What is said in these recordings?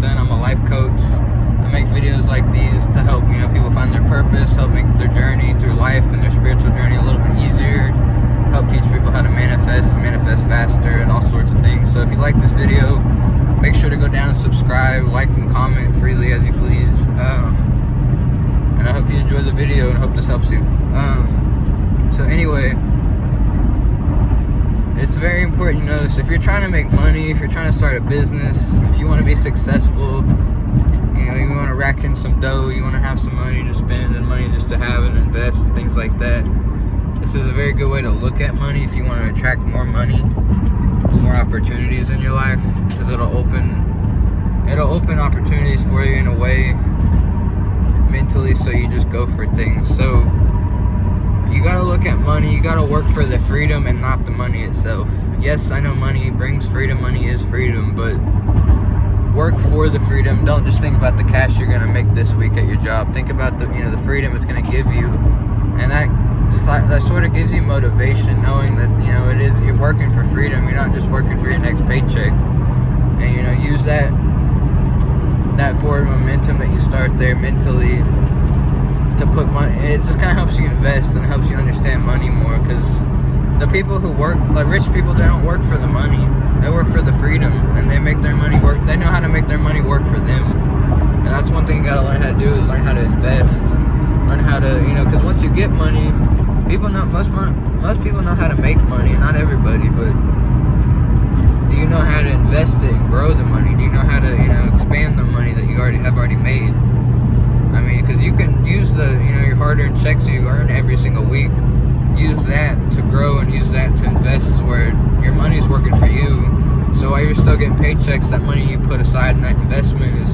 Jonathan. I'm a life coach. I make videos like these to help, people find their purpose, help make their journey through life and their spiritual journey a little bit easier, help teach people how to manifest faster, and all sorts of things. So if you like this video, make sure to go down and subscribe, like and comment freely as you please. And I hope you enjoy the video and hope this helps you. So anyway, it's very important you notice if you're trying to make money, if you're trying to start a business, if you want to be successful, you want to rack in some dough, you want to have some money to spend and money just to have and invest and things like that. This is a very good way to look at money if you want to attract more money, more opportunities in your life, because it'll open opportunities for you in a way mentally, so you just go for things. So you gotta look at money, you gotta work for the freedom and not the money itself. Yes, I know money brings freedom, money is freedom, but work for the freedom. Don't just think about the cash you're gonna make this week at your job. Think about the the freedom it's gonna give you, and that sort of gives you motivation, knowing that you're working for freedom. You're not just working for your next paycheck, and use that forward momentum that you start there mentally to put money. It just kind of helps you invest and helps you understand money more, because the people who work, like rich people, they don't work for the money, they work for the freedom, and they make their money work. They know how to make their money work for them, and that's one thing you gotta learn how to do, is learn how to invest, learn how to, because once you get money, most people know how to make money, not everybody, but do you know how to invest it and grow the money? Do you know how to, expand the money that you have already made? I mean, because you can use your hard-earned checks you earn every single week, use that to grow and use that to invest where your money's working for you. So while you're still getting paychecks, that money you put aside in that investment is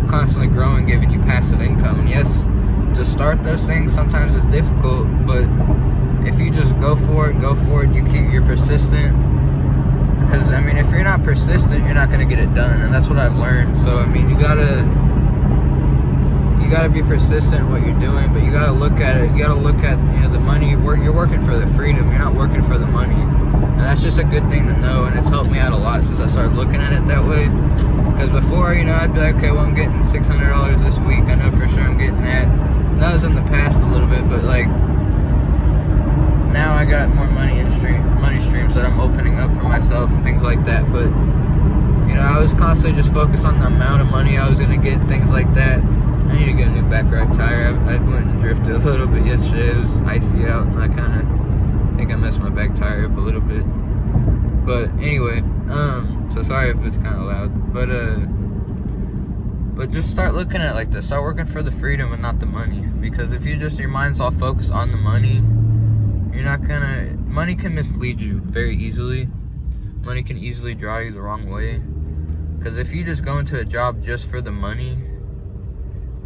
constantly growing, giving you passive income. And yes, to start those things sometimes it's difficult, but if you just go for it, you're persistent. Because if you're not persistent, you're not going to get it done, and that's what I've learned. So you gotta be persistent in what you're doing, but you gotta look at it. You gotta look at the money. You're working for the freedom. You're not working for the money, and that's just a good thing to know. And it's helped me out a lot since I started looking at it that way. Because before, I'd be like, okay, well, I'm getting $600 this week. I know for sure I'm getting that. And that was in the past a little bit, but now I got more money streams that I'm opening up for myself and things like that. But I was constantly just focused on the amount of money I was gonna get, things like that. I need to get a new back rack tire. I went and drifted a little bit yesterday. It was icy out, and I kind of think I messed my back tire up a little bit. But anyway, so sorry if it's kind of loud. But just start looking at it like this. Start working for the freedom and not the money. Because if your mind's all focused on the money, money can mislead you very easily. Money can easily draw you the wrong way. Because if you just go into a job just for the money,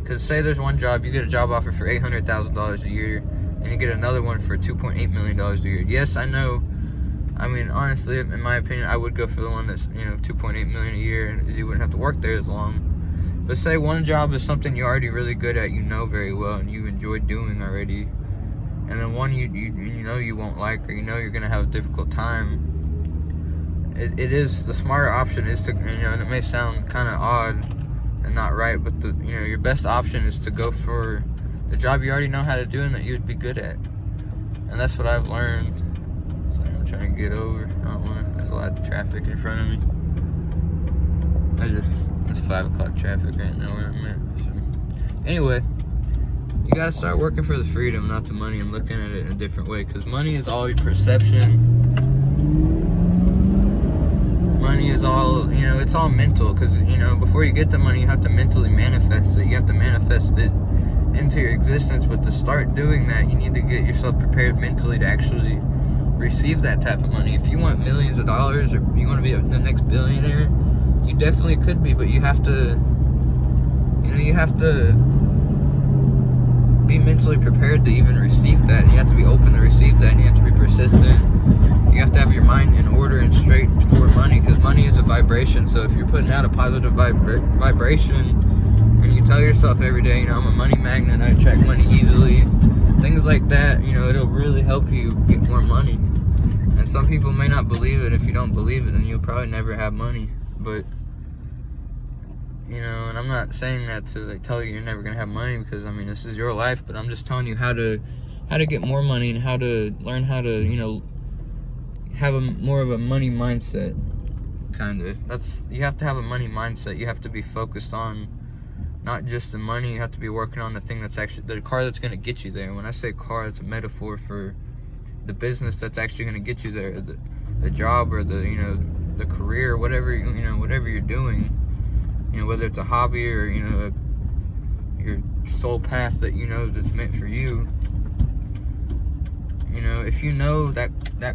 because say there's one job, you get a job offer for $800,000 a year, and you get another one for $2.8 million a year. Yes, I know. Honestly, in my opinion, I would go for the one that's, $2.8 million a year, and you wouldn't have to work there as long. But say one job is something you're already really good at, very well, and you enjoy doing already, and then one you won't like, or you're gonna have a difficult time. It is the smarter option is to, and it may sound kind of odd and not right, but your best option is to go for the job you already know how to do and that you would be good at. And that's what I've learned. Sorry, I'm trying to get over. There's a lot of traffic in front of me. It's 5 o'clock traffic right now where I'm at. So, anyway, you gotta start working for the freedom, not the money, and looking at it in a different way, because money is all your perception. Money is all, it's all mental, because, before you get the money, you have to mentally manifest it. You have to manifest it into your existence, but to start doing that, you need to get yourself prepared mentally to actually receive that type of money. If you want millions of dollars, or you want to be the next billionaire, you definitely could be, but you have to, be mentally prepared to even receive that. You have to be open to receive that, and you have to be persistent. You have to have your mind in order and straight for money, because money is a vibration. So if you're putting out a positive vibration, and you tell yourself every day, I'm a money magnet, I attract money easily, things like that, it'll really help you get more money. And some people may not believe it. If you don't believe it, then you'll probably never have money. But You know, and I'm not saying that to like tell you you're never gonna have money, because I mean this is your life, but I'm just telling you how to get more money and how to learn how to, you know, have more of a money mindset. Kind of. You have to have a money mindset. You have to be focused on not just the money. You have to be working on the thing that's actually the car that's gonna get you there. When I say car, it's a metaphor for the business that's actually gonna get you there, the job or the, you know, the career, whatever, you know, whatever you're doing. You know, whether it's a hobby or, you know, your soul path that you know that's meant for you. You know, if you know that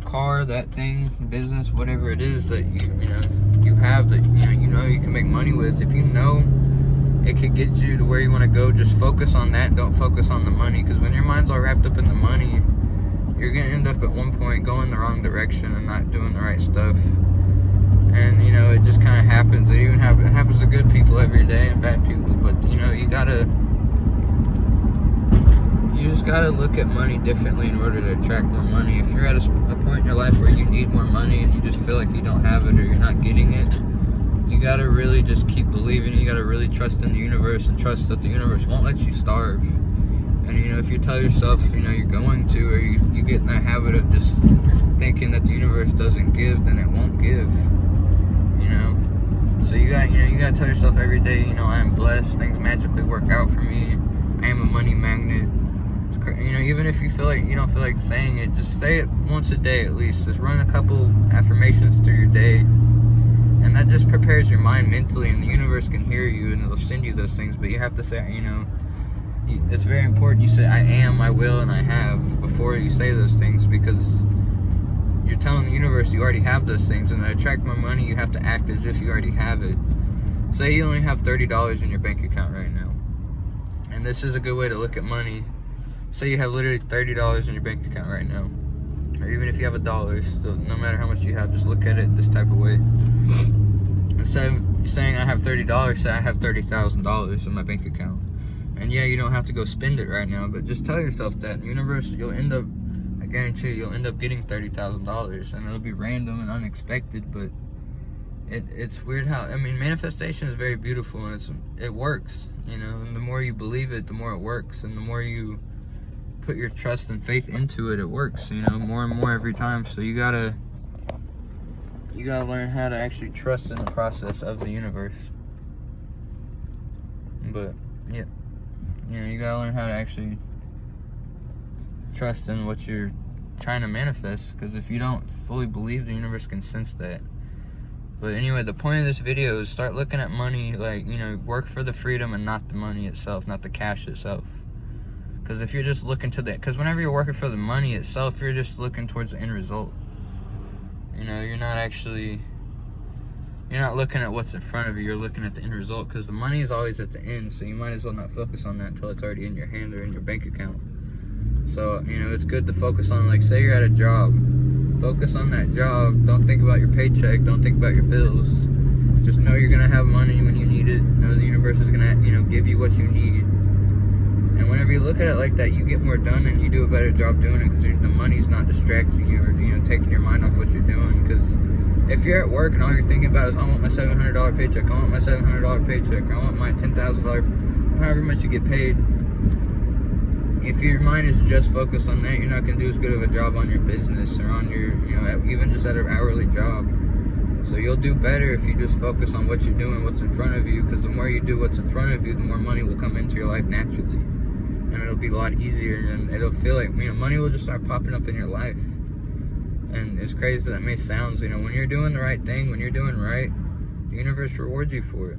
car, that thing, business, whatever it is that you know you have, that you know you can make money with, if you know it could get you to where you want to go, just focus on that. Don't focus on the money, because when your mind's all wrapped up in the money, you're gonna end up at one point going the wrong direction and not doing the right stuff. And you know, it just kind of happens. It happens to good people every day and bad people. But you know, you just gotta look at money differently in order to attract more money. If you're at a point in your life where you need more money and you just feel like you don't have it or you're not getting it, you gotta really just keep believing. You gotta really trust in the universe and trust that the universe won't let you starve. And you know, if you tell yourself, you know, you're going to, or you get in that habit of just thinking that the universe doesn't give, then it won't give. You know, so you gotta tell yourself every day, you know, I am blessed. Things magically work out for me. I am a money magnet. You know, even if you don't feel like saying it, just say it once a day at least. Just run a couple affirmations through your day, and that just prepares your mind mentally, and the universe can hear you and it'll send you those things. But you have to say, you know, it's very important you say I am, I will, and I have before you say those things, because you're telling the universe you already have those things. And to attract more money, you have to act as if you already have it. Say you only have $30 in your bank account right now, and this is a good way to look at money. Say you have literally $30 in your bank account right now, or even if you have $1, still, no matter how much you have, just look at it this type of way. Instead of saying I have $30, say I have $30,000 in my bank account. And yeah, you don't have to go spend it right now, but just tell yourself that. The universe, I guarantee you'll end up getting $30,000, and it'll be random and unexpected, but it's weird how, I mean, manifestation is very beautiful, and it works, you know, and the more you believe it, the more it works, and the more you put your trust and faith into it, it works, you know, more and more every time. So you gotta learn how to actually trust in the process of the universe. But yeah, you know, you gotta learn how to actually trust in what you're trying to manifest, because if you don't fully believe, the universe can sense that. But anyway, the point of this video is start looking at money like, you know, work for the freedom and not the money itself, not the cash itself. Because if you're just looking to because whenever you're working for the money itself, you're just looking towards the end result. You know, you're not looking at what's in front of you, you're looking at the end result, because the money is always at the end, so you might as well not focus on that until it's already in your hand or in your bank account. So, you know, it's good to focus on, like, say you're at a job, focus on that job. Don't think about your paycheck, don't think about your bills. Just know you're gonna have money when you need it. Know the universe is gonna, you know, give you what you need. And whenever you look at it like that, you get more done and you do a better job doing it, because the money's not distracting you or, you know, taking your mind off what you're doing. Because if you're at work and all you're thinking about is, I want my $700 paycheck, I want my $700 paycheck, I want my $10,000, however much you get paid, if your mind is just focused on that, you're not going to do as good of a job on your business or on your, you know, even just at an hourly job. So you'll do better if you just focus on what you're doing, what's in front of you, because the more you do what's in front of you, the more money will come into your life naturally. And it'll be a lot easier, and it'll feel like, you know, money will just start popping up in your life. And as crazy as that may sound, you know, when you're doing the right thing, when you're doing right, the universe rewards you for it.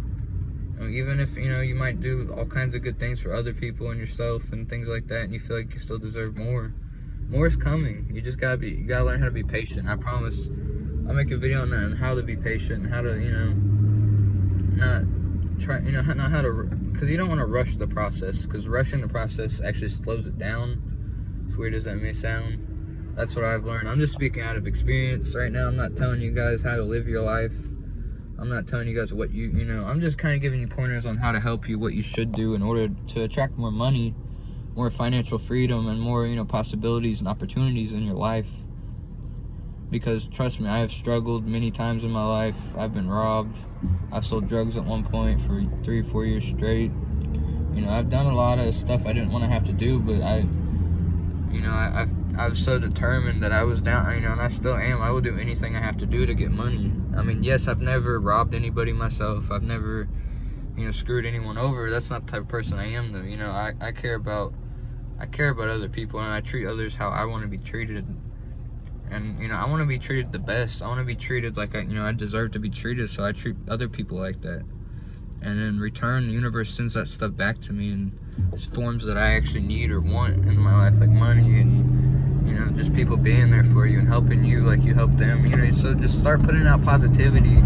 You know, even if, you know, you might do all kinds of good things for other people and yourself and things like that, and you feel like you still deserve more. More is coming. You just gotta learn how to be patient. I promise I'll make a video on how to be patient and how to, you know, not how to, because you don't want to rush the process, because rushing the process actually slows it down. As weird as that may sound, that's what I've learned. I'm just speaking out of experience right now. I'm not telling you guys how to live your life. I'm not telling you guys what you know, I'm just kind of giving you pointers on how to help you, what you should do in order to attract more money, more financial freedom, and more, you know, possibilities and opportunities in your life. because trust me, I have struggled many times in my life. I've been robbed. I've sold drugs at one point for 3 or 4 years straight. You know, I've done a lot of stuff I didn't want to have to do, but I was so determined that I was down, you know, and I still am. I will do anything I have to do to get money. I mean, yes, I've never robbed anybody myself. I've never, you know, screwed anyone over. That's not the type of person I am, though. You know, I care about other people, and I treat others how I want to be treated. And, you know, I want to be treated the best. I want to be treated like I deserve to be treated, so I treat other people like that. And in return, the universe sends that stuff back to me in forms that I actually need or want in my life, like money and, you know, just people being there for you and helping you like you help them, you know. So just start putting out positivity.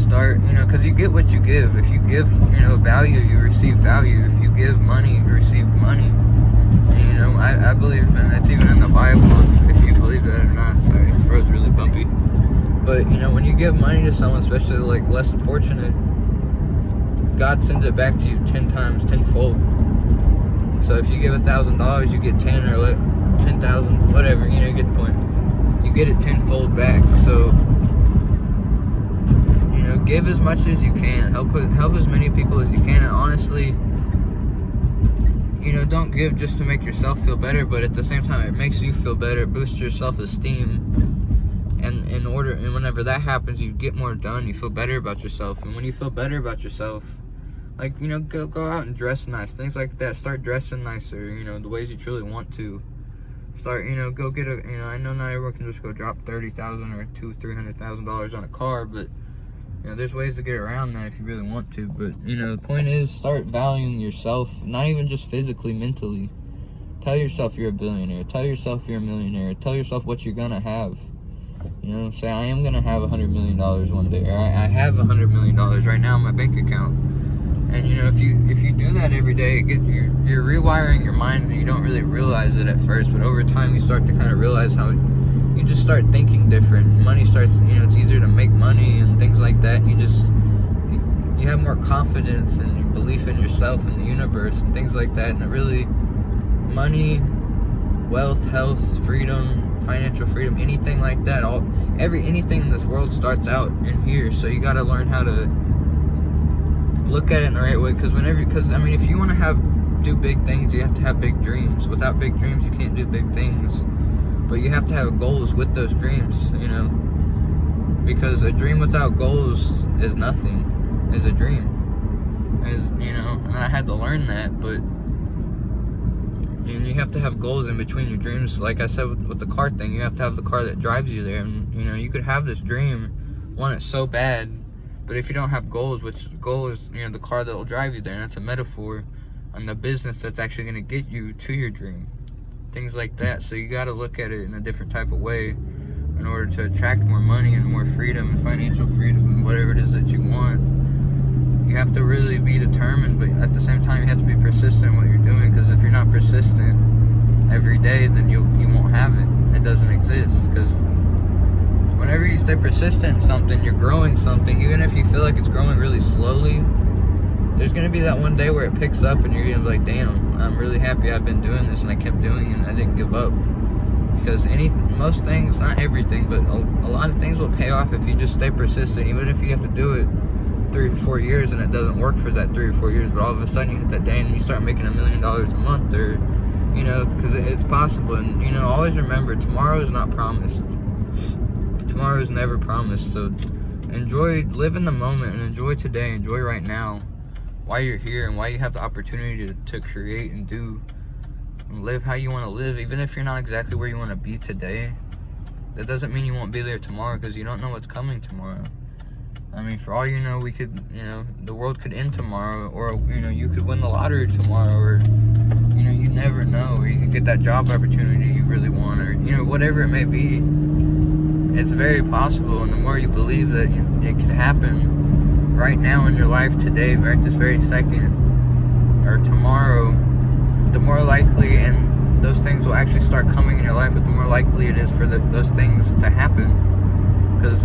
Start, you know, because you get what you give. If you give, you know, value, you receive value. If you give money, you receive money. And, you know, I believe, and it's even in the Bible, if you believe that or not. Sorry, this road's really bumpy. But, you know, when you give money to someone, especially like less fortunate, God sends it back to you 10 times, tenfold. So if you give $1,000, you get 10 or 10,000, whatever, you know, you get the point. You get it tenfold back. So, you know, give as much as you can. Help as many people as you can. And honestly, you know, don't give just to make yourself feel better, but at the same time, it makes you feel better. It boosts your self-esteem. And whenever that happens, you get more done. You feel better about yourself. And when you feel better about yourself, like, you know, go out and dress nice, things like that. Start dressing nicer, you know, the ways you truly want to. Start, you know, go get a, you know, I know not everyone can just go drop $30,000 or $300,000 on a car, but, you know, there's ways to get around that if you really want to. But, you know, the point is, start valuing yourself, not even just physically, mentally. Tell yourself you're a billionaire. Tell yourself you're a millionaire. Tell yourself what you're gonna have. You know, say I am gonna have $100 million one day, or I have $100 million right now in my bank account. And, you know, if you do that every day, you're rewiring your mind, and you don't really realize it at first, but over time you start to kind of realize how you just start thinking different. Money starts, you know, it's easier to make money and things like that. You have more confidence and belief in yourself and the universe and things like that. And it really, money, wealth, health, freedom, financial freedom, anything like that, anything in this world starts out in here. So you got to learn how to look at it in the right way, because I mean, if you want to do big things, you have to have big dreams. Without big dreams, you can't do big things. But you have to have goals with those dreams, you know, because a dream without goals is nothing, is a dream, you know. And I had to learn that. But you have to have goals in between your dreams. Like I said with the car thing, you have to have the car that drives you there. And, you know, you could have this dream, want it so bad, but if you don't have goals, which goal is, you know, the car that will drive you there, and that's a metaphor on the business that's actually going to get you to your dream. Things like that. So you got to look at it in a different type of way in order to attract more money and more freedom and financial freedom and whatever it is that you want. You have to really be determined, but at the same time, you have to be persistent in what you're doing, because if you're not persistent every day, then you won't have it. It doesn't exist, because whenever you stay persistent in something, you're growing something. Even if you feel like it's growing really slowly, there's going to be that one day where it picks up and you're going to be like, damn, I'm really happy I've been doing this and I kept doing it and I didn't give up. Because most things, not everything, but a lot of things will pay off if you just stay persistent, even if you have to do it 3 or 4 years and it doesn't work for that 3 or 4 years, but all of a sudden you hit that day and you start making $1 million a month, or, you know, because it's possible. And, you know, always remember, tomorrow is not promised. Tomorrow is never promised. So live in the moment and enjoy today, enjoy right now, while you're here and while you have the opportunity to create and do and live how you want to live. Even if you're not exactly where you want to be today, that doesn't mean you won't be there tomorrow, because you don't know what's coming tomorrow. I mean, for all you know, we could, you know, the world could end tomorrow, or, you know, you could win the lottery tomorrow, or, you know, you never know, or you could get that job opportunity you really want, or, you know, whatever it may be. It's very possible, and the more you believe that it could happen right now in your life, today, right this very second, or tomorrow, the more likely, and those things will actually start coming in your life, but the more likely it is for those things to happen. Because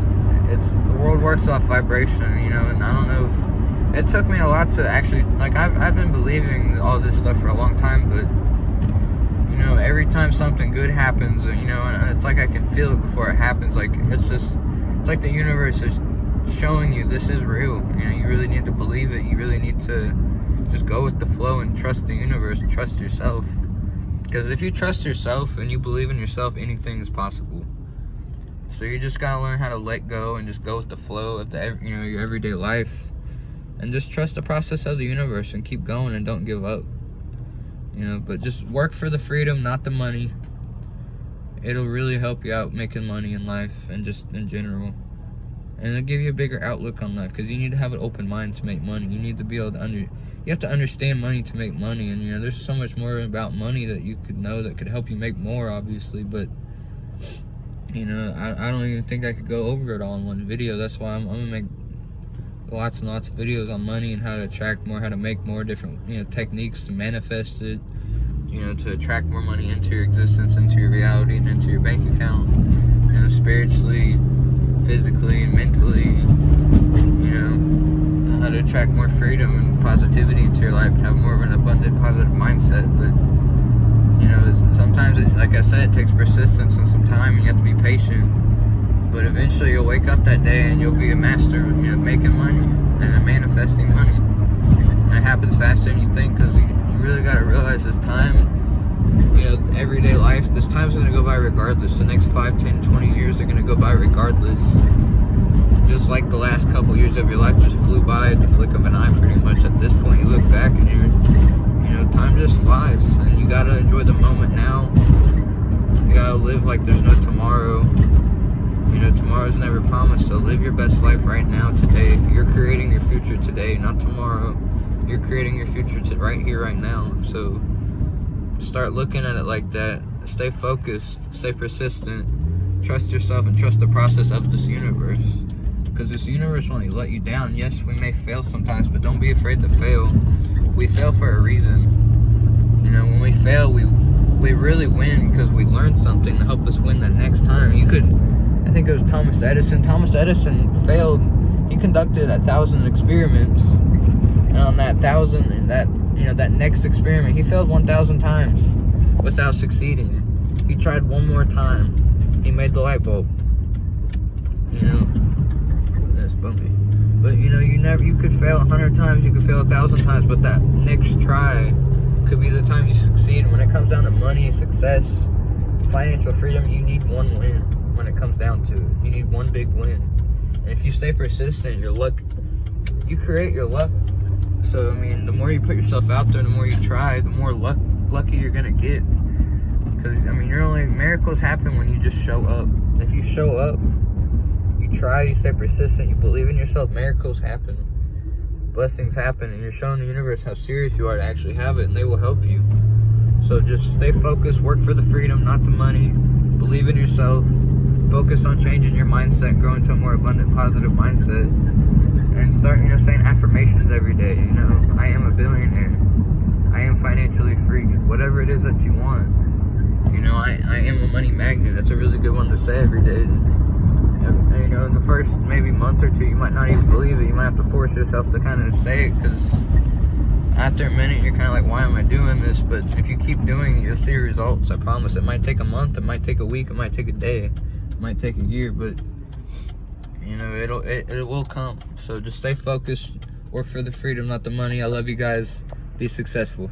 the world works off vibration, you know. And I don't know if it took me a lot to actually, like, I've been believing all this stuff for a long time, but, you know, every time something good happens, you know, and it's like I can feel it before it happens. Like, it's like the universe is showing you this is real. You know, you really need to believe it. You really need to just go with the flow and trust the universe and trust yourself. Because if you trust yourself and you believe in yourself, anything is possible. So you just gotta learn how to let go and just go with the flow of your everyday life, and just trust the process of the universe and keep going and don't give up. You know, but just work for the freedom, not the money. It'll really help you out making money in life and just in general. And it'll give you a bigger outlook on life, because you need to have an open mind to make money. You need to be able to you have to understand money to make money. And, you know, there's so much more about money that you could know that could help you make more, obviously. But, you know, I don't even think I could go over it all in one video. That's why I'm going to make lots and lots of videos on money and how to attract more, how to make more, different, you know, techniques to manifest it, you know, to attract more money into your existence, into your reality, and into your bank account, you know, spiritually, physically, mentally, you know, how to attract more freedom and positivity into your life and have more of an abundant, positive mindset. But, you know, sometimes, like I said, it takes persistence and some time, and you have to be patient. But eventually you'll wake up that day and you'll be a master, you know, making money and manifesting money. And it happens faster than you think, because you really got to realize this time, you know, everyday life, this time's going to go by regardless. The next 5, 10, 20 years are going to go by regardless. Just like the last couple years of your life just flew by at the flick of an eye, pretty much. At this point, you look back and you know, time just flies. And you got to enjoy the moment now. You got to live like there's no tomorrow. You know, tomorrow's never promised, so live your best life right now, today. You're creating your future today, not tomorrow. You're creating your future right here, right now. So start looking at it like that. Stay focused, stay persistent, trust yourself, and trust the process of this universe. Because this universe won't let you down. Yes, we may fail sometimes, but don't be afraid to fail. We fail for a reason. You know, when we fail, we really win, because we learned something to help us win the next time. I think it was Thomas Edison. Thomas Edison failed. He conducted 1,000 experiments, and on that 1,000, and that next experiment, he failed 1,000 times without succeeding. He tried one more time. He made the light bulb. You know, that's bumpy. But you know, you could fail 100 times, you could fail 1,000 times, but that next try could be the time you succeed. When it comes down to money, success, financial freedom, you need one win. When it comes down to it, you need one big win. And if you stay persistent, your luck, you create your luck. So, I mean, the more you put yourself out there, the more you try, the more lucky you're gonna get. Because, I mean, miracles happen when you just show up. If you show up, you try, you stay persistent, you believe in yourself, miracles happen. Blessings happen, and you're showing the universe how serious you are to actually have it, and they will help you. So just stay focused, work for the freedom, not the money. Believe in yourself. Focus on changing your mindset, grow into a more abundant, positive mindset, and start, you know, saying affirmations every day. You know, I am a billionaire. I am financially free. Whatever it is that you want. You know, I am a money magnet. That's a really good one to say every day. And, you know, in the first maybe month or two, you might not even believe it. You might have to force yourself to kind of say it, because after a minute, you're kind of like, why am I doing this? But if you keep doing it, you'll see results. I promise. It might take a month. It might take a week. It might take a day. It might take a year, but you know, it will come. So just stay focused, work for the freedom, not the money. I love you guys. Be successful.